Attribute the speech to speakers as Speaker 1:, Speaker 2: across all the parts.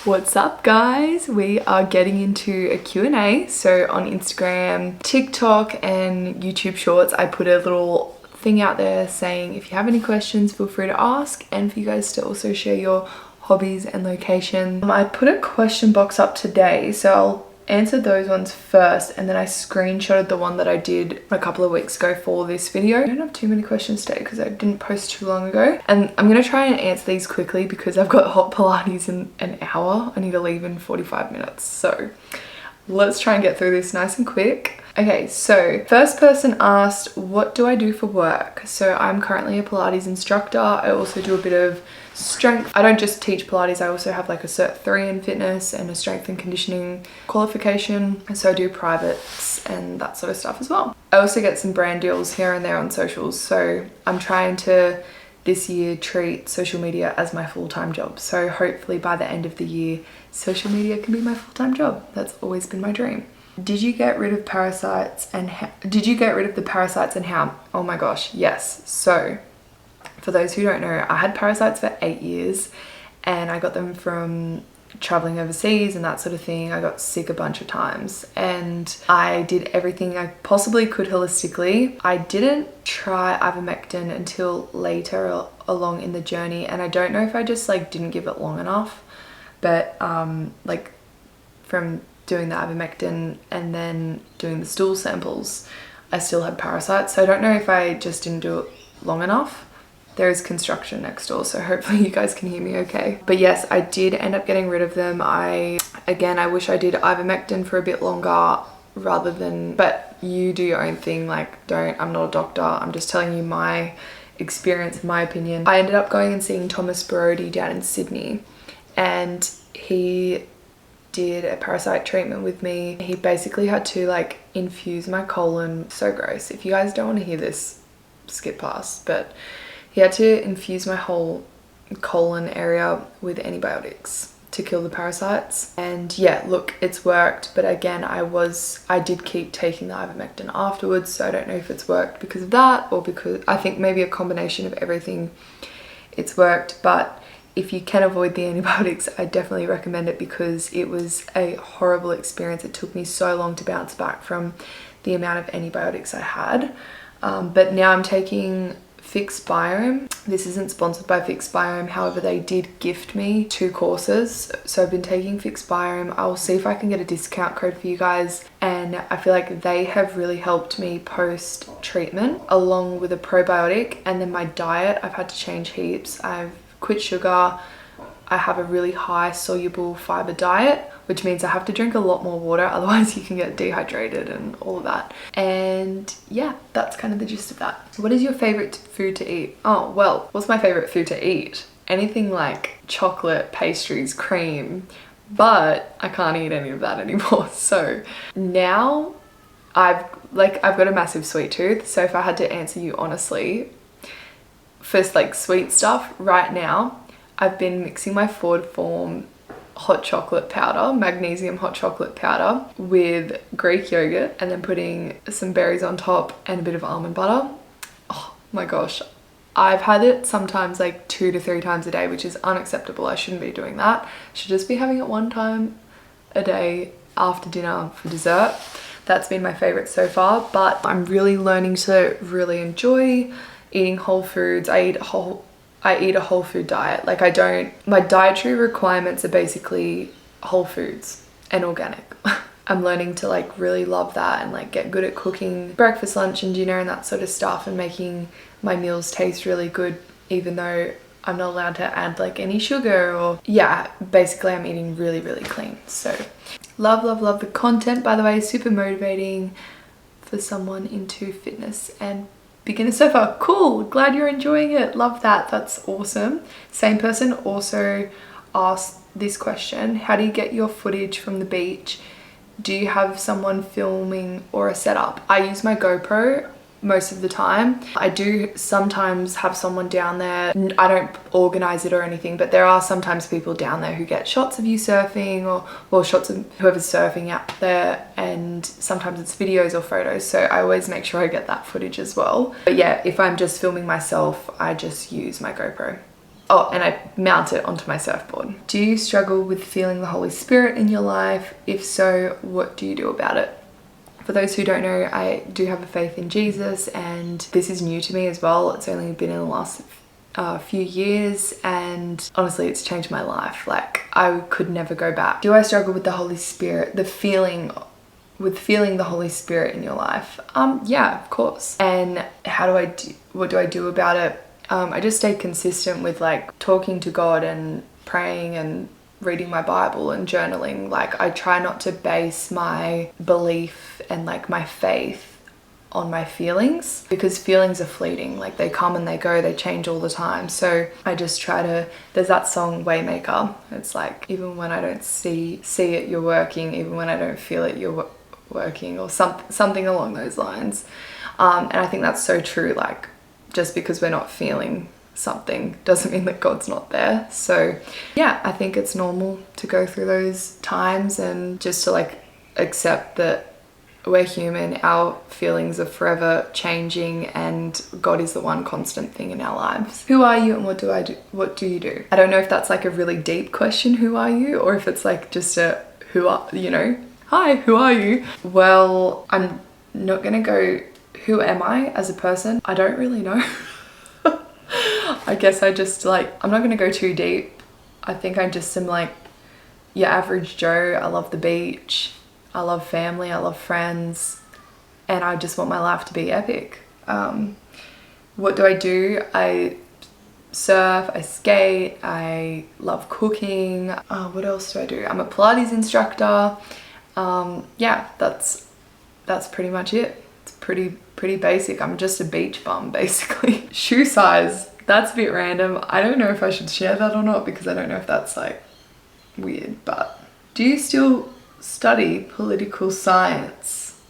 Speaker 1: What's up guys? We are getting into a Q&A. So on Instagram, TikTok and YouTube Shorts, I put a little thing out there saying if you have any questions, feel free to ask, and for you guys to also share your hobbies and location. I put a question box up today, so I'll answer those ones first, and then I screenshotted the one that I did a couple of weeks ago for this video. I don't have too many questions today because I didn't post too long ago, and I'm gonna try and answer these quickly because I've got hot Pilates in an hour. I need to leave in 45 minutes, so let's try and get through this nice and quick. Okay, so first person asked, what do I do for work? So I'm currently a Pilates instructor. I also do a bit of strength. I don't just teach Pilates, I also have like a Cert 3 in fitness and a strength and conditioning qualification. And so I do privates and that sort of stuff as well. I also get some brand deals here and there on socials. So I'm trying to this year treat social media as my full-time job. So hopefully by the end of the year, social media can be my full-time job. That's always been my dream. Did you get rid of parasites and did you get rid of the parasites and how? Oh my gosh, yes. So for those who don't know, I had parasites for 8 years and I got them from traveling overseas and that sort of thing. I got sick a bunch of times and I did everything I possibly could holistically. I didn't try ivermectin until later along in the journey, and I don't know if I just like didn't give it long enough, but like from doing the ivermectin and then doing the stool samples, I still had parasites. So I don't know if I just didn't do it long enough. There is construction next door, so hopefully you guys can hear me okay. But yes, I did end up getting rid of them. Again, I wish I did ivermectin for a bit longer rather than, but you do your own thing. Like, I'm not a doctor. I'm just telling you my experience, my opinion. I ended up going and seeing Thomas Brody down in Sydney, and he did a parasite treatment with me. He basically had to like infuse my colon. So gross. If you guys don't want to hear this, skip past, but he had to infuse my whole colon area with antibiotics to kill the parasites. And yeah, look, it's worked, but again, I did keep taking the ivermectin afterwards, so I don't know if it's worked because of that or because I think maybe a combination of everything. It's worked, but if you can avoid the antibiotics, I definitely recommend it because it was a horrible experience. It took me so long to bounce back from the amount of antibiotics I had. But now I'm taking Fixed Biome. This isn't sponsored by Fixed Biome, however they did gift me 2 courses. So I've been taking Fixed Biome. I'll see if I can get a discount code for you guys, and I feel like they have really helped me post treatment along with a probiotic. And then my diet, I've had to change heaps. I've quit sugar. I have a really high soluble fiber diet, which means I have to drink a lot more water, otherwise you can get dehydrated and all of that. And yeah, that's kind of the gist of that. What is your favorite food to eat? Oh, well, what's my favorite food to eat? Anything like chocolate, pastries, cream, but I can't eat any of that anymore. So now I've got a massive sweet tooth. So if I had to answer you honestly, first, like sweet stuff right now, I've been mixing my Ford Form hot chocolate powder, magnesium hot chocolate powder, with Greek yogurt and then putting some berries on top and a bit of almond butter. Oh my gosh. I've had it sometimes like 2 to 3 times a day, which is unacceptable. I shouldn't be doing that. I should just be having it 1 time a day after dinner for dessert. That's been my favorite so far, but I'm really learning to really enjoy eating whole foods. I eat a whole food diet. Like my dietary requirements are basically whole foods and organic. I'm learning to like really love that and like get good at cooking breakfast, lunch and dinner and that sort of stuff, and making my meals taste really good, even though I'm not allowed to add like any sugar or yeah, basically I'm eating really, really clean. So love the content, by the way. Super motivating for someone into fitness and beginner so far. Cool, glad you're enjoying it. Love that, that's awesome. Same person also asked this question: how do you get your footage from the beach? Do you have someone filming or a setup? I use my GoPro most of the time. I do sometimes have someone down there. I don't organize it or anything, but there are sometimes people down there who get shots of you surfing or shots of whoever's surfing out there, and sometimes it's videos or photos, so I always make sure I get that footage as well. But yeah, if I'm just filming myself, I just use my GoPro. Oh, and I mount it onto my surfboard. Do you struggle with feeling the Holy Spirit in your life? If so, what do you do about it? For those who don't know, I do have a faith in Jesus, and this is new to me as well. It's only been in the last few years, and honestly it's changed my life. Like, I could never go back. Do I struggle with the Holy Spirit, feeling the Holy Spirit in your life? Yeah, of course. And what do I do about it? I just stay consistent with like talking to God and praying and reading my Bible and journaling. Like, I try not to base my belief and like my faith on my feelings, because feelings are fleeting. Like, they come and they go, they change all the time. So I just try to, there's that song Waymaker, it's like, even when I don't see it, you're working. Even when I don't feel it, you're working, or something along those lines. And I think that's so true. Like, just because we're not feeling something doesn't mean that God's not there. So yeah, I think it's normal to go through those times, and just to like accept that we're human, our feelings are forever changing, and God is the one constant thing in our lives. Who are you and what do you do? I don't know if that's like a really deep question, who are you, or if it's like just a hi, who are you? Well, I'm not gonna go, who am I as a person? I don't really know. I guess I just like, I'm not gonna go too deep. I think I just am like your average Joe. I love the beach, I love family, I love friends, and I just want my life to be epic. What do? I surf, I skate, I love cooking. What else do I do? I'm a Pilates instructor. Yeah, that's pretty much it. It's pretty basic. I'm just a beach bum, basically. Shoe size, that's a bit random. I don't know if I should share that or not, because I don't know if that's like weird. But do you still study political science?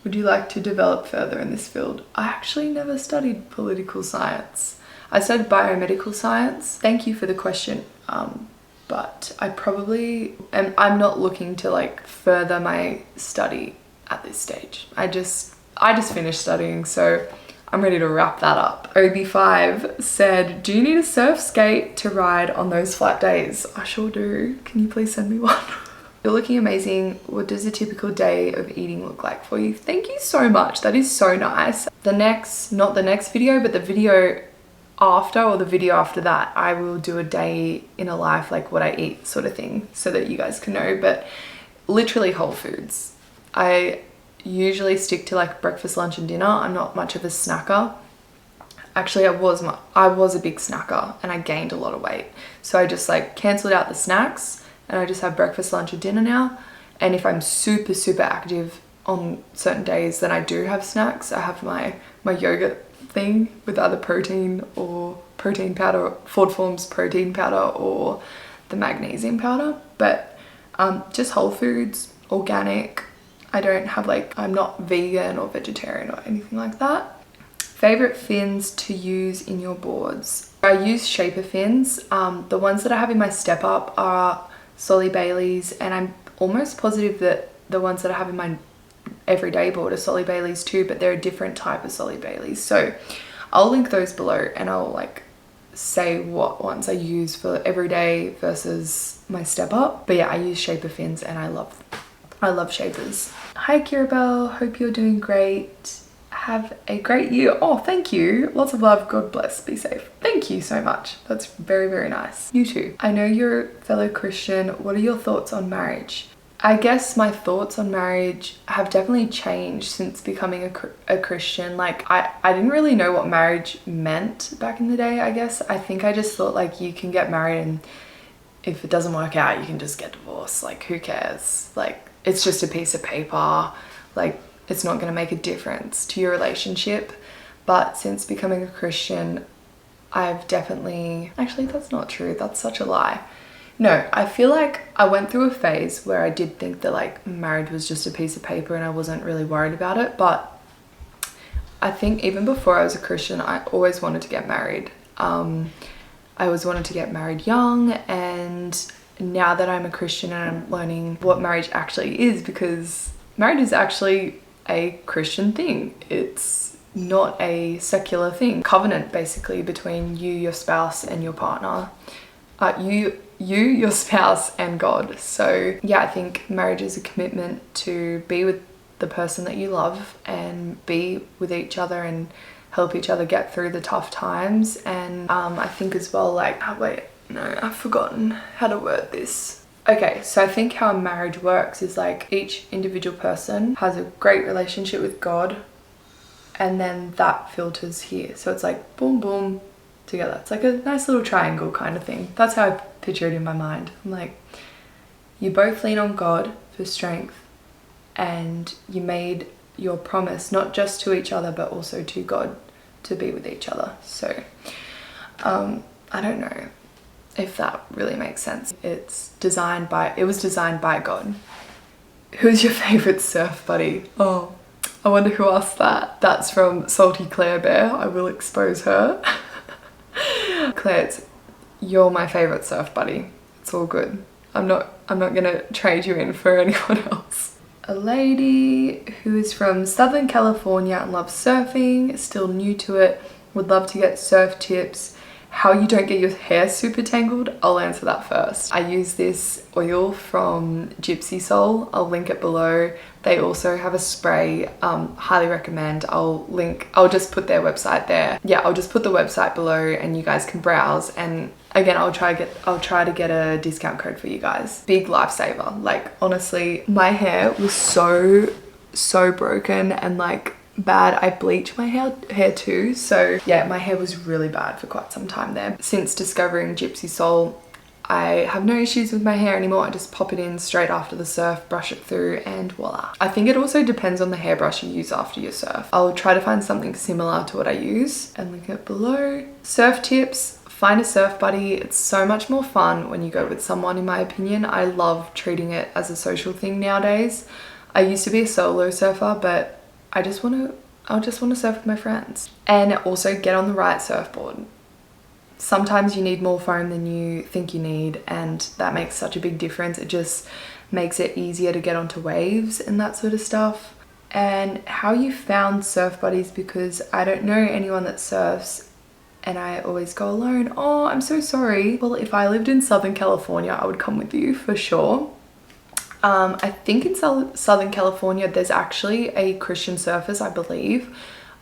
Speaker 1: Would you like to develop further in this field? I actually never studied political science. I studied biomedical science. Thank you for the question. But I'm not looking to like further my study at this stage. I just finished studying, so I'm ready to wrap that up. OB5 said, do you need a surf skate to ride on those flat days? I sure do. Can you please send me one? You're looking amazing. What does a typical day of eating look like for you? Thank you so much. That is so nice. Not the next video, but the video after, or the video after that, I will do a day in a life, like what I eat sort of thing, so that you guys can know. But literally whole foods. I usually stick to like breakfast, lunch and dinner. I'm not much of a snacker. Actually, I was a big snacker, and I gained a lot of weight. So I just like cancelled out the snacks, and I just have breakfast, lunch and dinner now. And if I'm super active on certain days, then I do have snacks. I have my yogurt thing with either protein or protein powder, Ford Farms protein powder, or the magnesium powder. But just whole foods, organic. I'm not vegan or vegetarian or anything like that. Favorite fins to use in your boards? I use shaper fins. The ones that I have in my step up are Solly Bailey's, and I'm almost positive that the ones that I have in my everyday board are Solly Bailey's too, but they're a different type of Solly Bailey's. So I'll link those below, and I'll like say what ones I use for everyday versus my step up. But yeah, I use shaper fins, and I love shapers. Hi Kirra-belle, hope you're doing great. Have a great year. Oh, thank you. Lots of love. God bless. Be safe. Thank you so much. That's very nice. You too. I know you're a fellow Christian. What are your thoughts on marriage? I guess my thoughts on marriage have definitely changed since becoming a Christian. Like, I didn't really know what marriage meant back in the day, I guess. I think I just thought like you can get married, and if it doesn't work out, you can just get divorced. Like, who cares? Like, it's just a piece of paper. Like, it's not going to make a difference to your relationship. But since becoming a Christian, I've definitely... Actually, that's not true. That's such a lie. No, I feel like I went through a phase where I did think that like marriage was just a piece of paper and I wasn't really worried about it. But I think even before I was a Christian, I always wanted to get married. I always wanted to get married young, and now that I'm a Christian and I'm learning what marriage actually is, because marriage is actually a Christian thing. It's not a secular thing. Covenant basically between you, your spouse, and your partner. You, your spouse, and God. So yeah, I think marriage is a commitment to be with the person that you love and be with each other and help each other get through the tough times. And I think as well, like, oh wait, no, I've forgotten how to word this. Okay, so I think how a marriage works is like each individual person has a great relationship with God, and then that filters here. So it's like boom, boom, together. It's like a nice little triangle kind of thing. That's how I picture it in my mind. I'm like, you both lean on God for strength, and you made your promise not just to each other but also to God to be with each other. So I don't know if that really makes sense. It was designed by God. Who's your favorite surf buddy? Oh, I wonder who asked that. That's from Salty Kirra-belle. I will expose her. Claire, you're my favorite surf buddy. It's all good. I'm not gonna trade you in for anyone else. A lady who is from Southern California and loves surfing, still new to it, would love to get surf tips. How you don't get your hair super tangled? I'll answer that first. I use this oil from Gypsy Soul. I'll link it below. They also have a spray, highly recommend. I'll just put their website there. Yeah, I'll just put the website below and you guys can browse. And again, I'll try to get a discount code for you guys. Big lifesaver. Like honestly, my hair was so broken and like bad. I bleach my hair too, so yeah, my hair was really bad for quite some time there. Since discovering Gypsy Soul, I have no issues with my hair anymore. I just pop it in straight after the surf, brush it through, and voila. I think it also depends on the hairbrush you use after your surf. I'll try to find something similar to what I use and link it below. Surf tips: find a surf buddy. It's so much more fun when you go with someone, in my opinion. I love treating it as a social thing nowadays. I used to be a solo surfer, but I just want to surf with my friends. And also get on the right surfboard. Sometimes you need more foam than you think you need, and that makes such a big difference. It just makes it easier to get onto waves and that sort of stuff. And how you found surf buddies, because I don't know anyone that surfs and I always go alone. Oh, I'm so sorry. Well, if I lived in Southern California, I would come with you for sure. I think in Southern California, there's actually a Christian Surfers, I believe.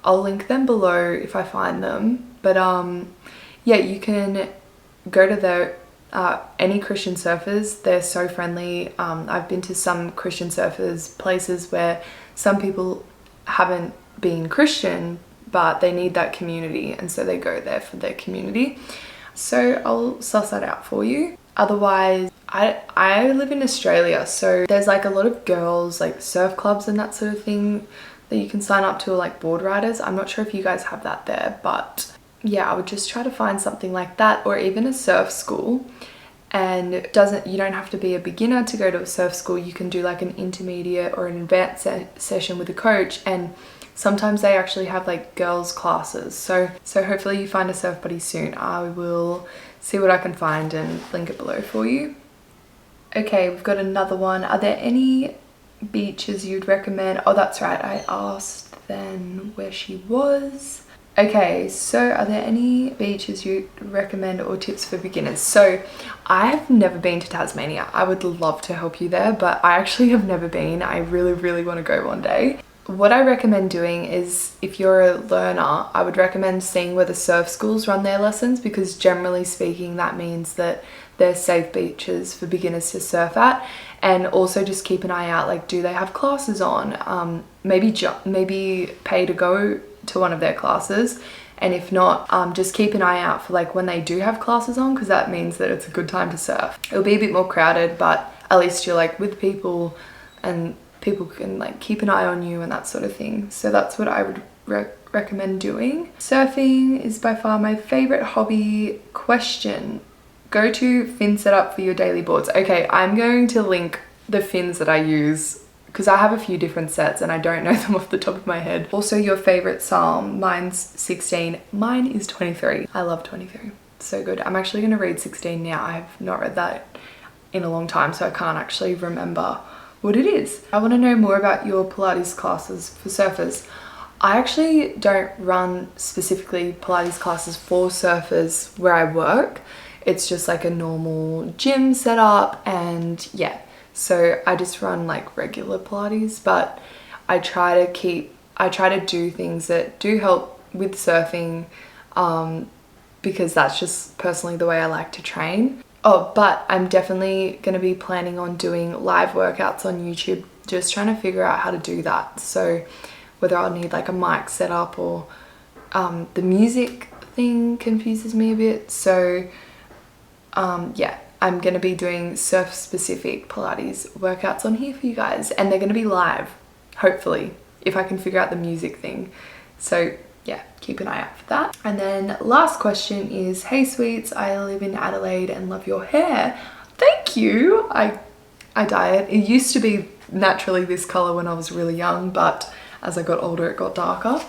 Speaker 1: I'll link them below if I find them. But yeah, you can go to any Christian surfers. They're so friendly. I've been to some Christian surfers places where some people haven't been Christian, but they need that community, and so they go there for their community. So I'll suss that out for you. Otherwise, I live in Australia, so there's like a lot of girls like surf clubs and that sort of thing that you can sign up to, like board riders. I'm not sure if you guys have that there, but yeah, I would just try to find something like that, or even a surf school. And you don't have to be a beginner to go to a surf school. You can do like an intermediate or an advanced session with a coach, and sometimes they actually have like girls classes. So hopefully you find a surf buddy soon. I will see what I can find and link it below for you. Okay, we've got another one. Are there any beaches you'd recommend? Oh, that's right. I asked then where she was. Okay, so are there any beaches you'd recommend or tips for beginners? So I have never been to Tasmania. I would love to help you there, but I actually have never been. I really, really want to go one day. What I recommend doing is, if you're a learner, I would recommend seeing where the surf schools run their lessons, because generally speaking, that means that they're safe beaches for beginners to surf at. And also just keep an eye out, like, do they have classes on? Maybe pay to go to one of their classes. And if not, just keep an eye out for like when they do have classes on, because that means that it's a good time to surf. It'll be a bit more crowded, but at least you're like with people and people can like keep an eye on you and that sort of thing. So that's what I would recommend doing. Surfing is by far my favorite hobby. Question: go to fin setup for your daily boards. Okay, I'm going to link the fins that I use because I have a few different sets and I don't know them off the top of my head. Also, your favorite psalm. Mine's 16. Mine is 23. I love 23. So good. I'm actually going to read 16 now. I have not read that in a long time, so I can't actually remember what it is. I want to know more about your Pilates classes for surfers. I actually don't run specifically Pilates classes for surfers where I work. It's just like a normal gym setup, and yeah, so I just run like regular Pilates, but I try to do things that do help with surfing, because that's just personally the way I like to train. Oh, but I'm definitely going to be planning on doing live workouts on YouTube, just trying to figure out how to do that. So whether I'll need like a mic setup or the music thing confuses me a bit. So yeah, I'm going to be doing surf specific Pilates workouts on here for you guys, and they're going to be live, hopefully, if I can figure out the music thing. So yeah, keep an eye out for that. And then last question is, hey sweets, I live in Adelaide and love your hair. Thank you. I dye it. It used to be naturally this color when I was really young, but as I got older it got darker.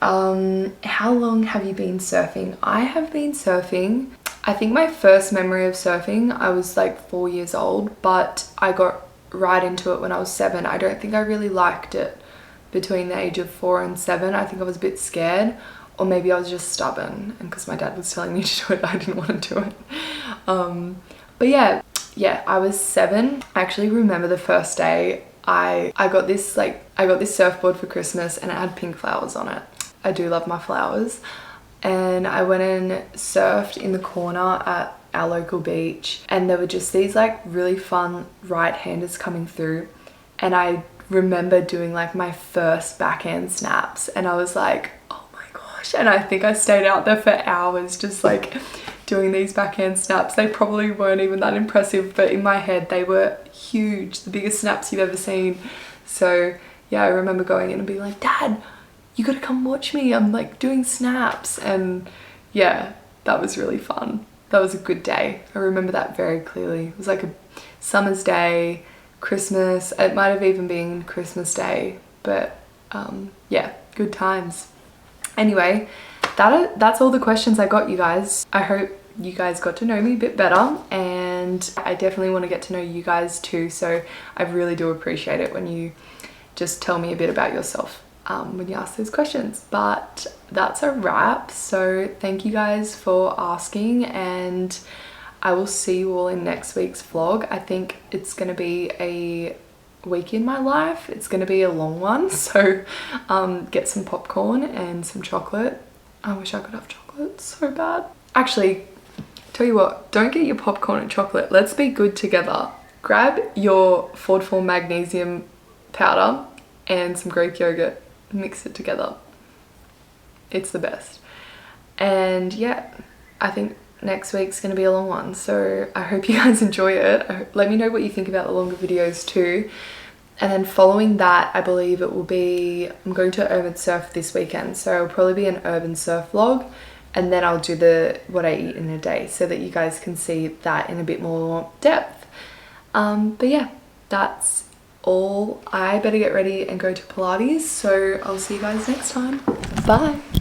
Speaker 1: How long have you been surfing? I have been surfing, I think my first memory of surfing, I was like 4 years old, but I got right into it when I was 7. I don't think I really liked it between the age of 4 and 7. I think I was a bit scared, or maybe I was just stubborn, and because my dad was telling me to do it, I didn't want to do it. But yeah, I was 7. I actually remember the first day I got this surfboard for Christmas, and it had pink flowers on it. I do love my flowers. And I went and surfed in the corner at our local beach, and there were just these like really fun right-handers coming through, and I remember doing like my first backhand snaps, and I was like, oh my gosh. And I think I stayed out there for hours just like doing these backhand snaps. They probably weren't even that impressive, but in my head they were huge, the biggest snaps you've ever seen. So yeah, I remember going in and being like, Dad, you gotta come watch me, I'm like doing snaps. And yeah, that was really fun. That was a good day. I remember that very clearly. It was like a summer's day, Christmas, it might have even been Christmas Day, but yeah, good times. Anyway, that's all the questions I got, you guys. I hope you guys got to know me a bit better, and I definitely want to get to know you guys too, so I really do appreciate it when you just tell me a bit about yourself when you ask those questions. But that's a wrap, so thank you guys for asking, and I will see you all in next week's vlog. I think it's going to be a week in my life. It's going to be a long one, so get some popcorn and some chocolate. I wish I could have chocolate so bad. Actually, tell you what, don't get your popcorn and chocolate. Let's be good together. Grab your Ford Form magnesium powder and some Greek yogurt. Mix it together. It's the best. And yeah, I think next week's going to be a long one, so I hope you guys enjoy it. Let me know what you think about the longer videos too. And then following that, I believe it will be, I'm going to urban surf this weekend, so it'll probably be an urban surf vlog, and then I'll do what I eat in a day, so that you guys can see that in a bit more depth. But yeah, that's all. I better get ready and go to Pilates, so I'll see you guys next time. Bye.